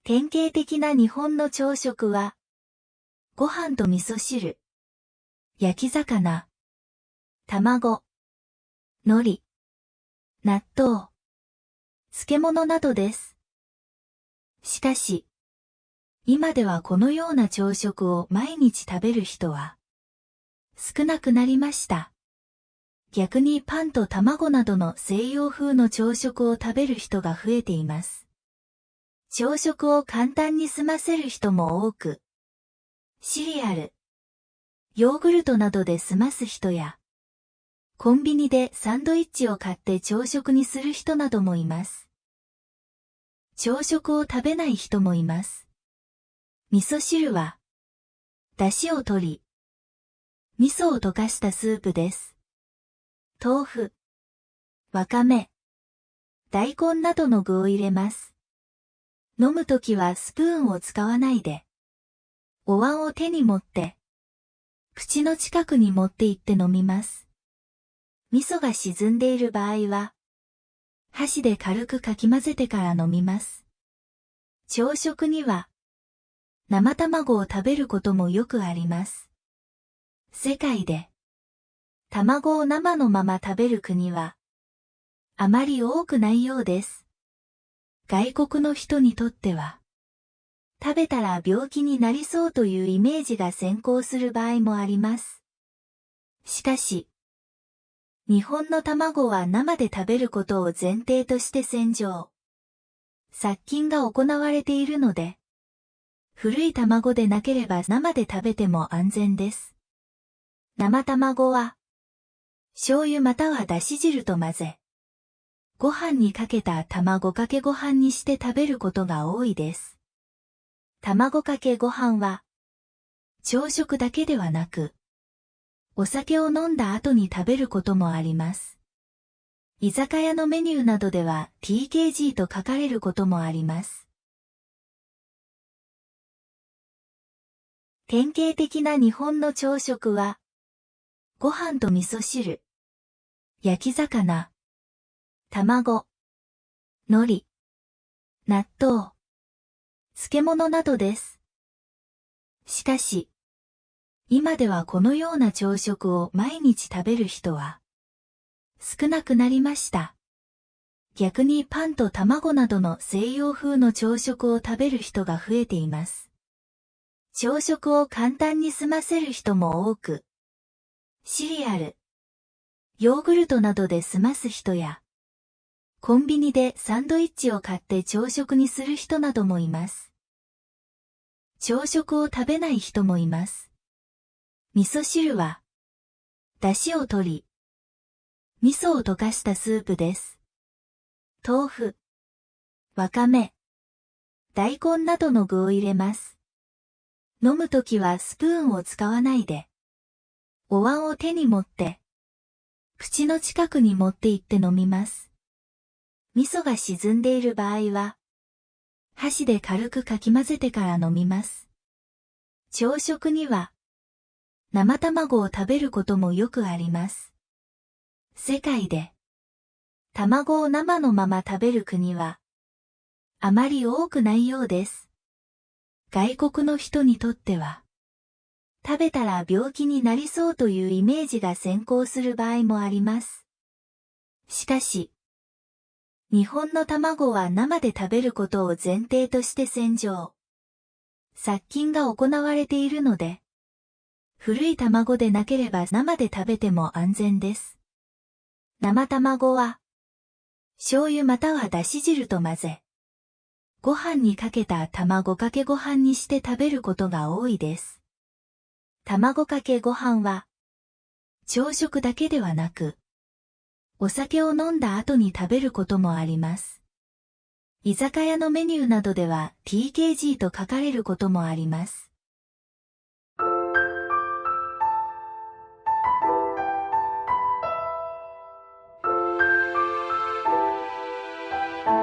典型的な日本の朝食は、ご飯と味噌汁、焼き魚、卵、海苔、納豆、漬物などです。しかし、今ではこのような朝食を毎日食べる人は少なくなりました。逆にパンと卵などの西洋風の朝食を食べる人が増えています。朝食を簡単に済ませる人も多く、シリアル、ヨーグルトなどで済ます人や、コンビニでサンドイッチを買って朝食にする人などもいます。朝食を食べない人もいます。味噌汁は、出汁を取り、味噌を溶かしたスープです。豆腐、わかめ、大根などの具を入れます。飲むときはスプーンを使わないで、お椀を手に持って、口の近くに持って行って飲みます。味噌が沈んでいる場合は、箸で軽くかき混ぜてから飲みます。朝食には、生卵を食べることもよくあります。世界で、卵を生のまま食べる国は、あまり多くないようです。外国の人にとっては、食べたら病気になりそうというイメージが先行する場合もあります。しかし、日本の卵は生で食べることを前提として洗浄、殺菌が行われているので、古い卵でなければ生で食べても安全です。生卵は、醤油またはだし汁と混ぜ、ご飯にかけた卵かけご飯にして食べることが多いです。卵かけご飯は、朝食だけではなく、お酒を飲んだ後に食べることもあります。居酒屋のメニューなどでは TKG と書かれることもあります。典型的な日本の朝食は、ご飯と味噌汁、焼き魚、卵、海苔、納豆、漬物などです。しかし、今ではこのような朝食を毎日食べる人は少なくなりました。逆にパンと卵などの西洋風の朝食を食べる人が増えています。朝食を簡単に済ませる人も多く、シリアル、ヨーグルトなどで済ます人や、コンビニでサンドイッチを買って朝食にする人などもいます。朝食を食べない人もいます。味噌汁は、出汁を取り、味噌を溶かしたスープです。豆腐、わかめ、大根などの具を入れます。飲むときはスプーンを使わないで、お椀を手に持って、口の近くに持って行って飲みます。味噌が沈んでいる場合は、箸で軽くかき混ぜてから飲みます。朝食には、生卵を食べることもよくあります。世界で、卵を生のまま食べる国は、あまり多くないようです。外国の人にとっては、食べたら病気になりそうというイメージが先行する場合もあります。しかし、日本の卵は生で食べることを前提として洗浄、殺菌が行われているので、古い卵でなければ生で食べても安全です。生卵は、醤油またはだし汁と混ぜ、ご飯にかけた卵かけご飯にして食べることが多いです。卵かけご飯は、朝食だけではなく、お酒を飲んだ後に食べることもあります。居酒屋のメニューなどでは TKG と書かれることもあります。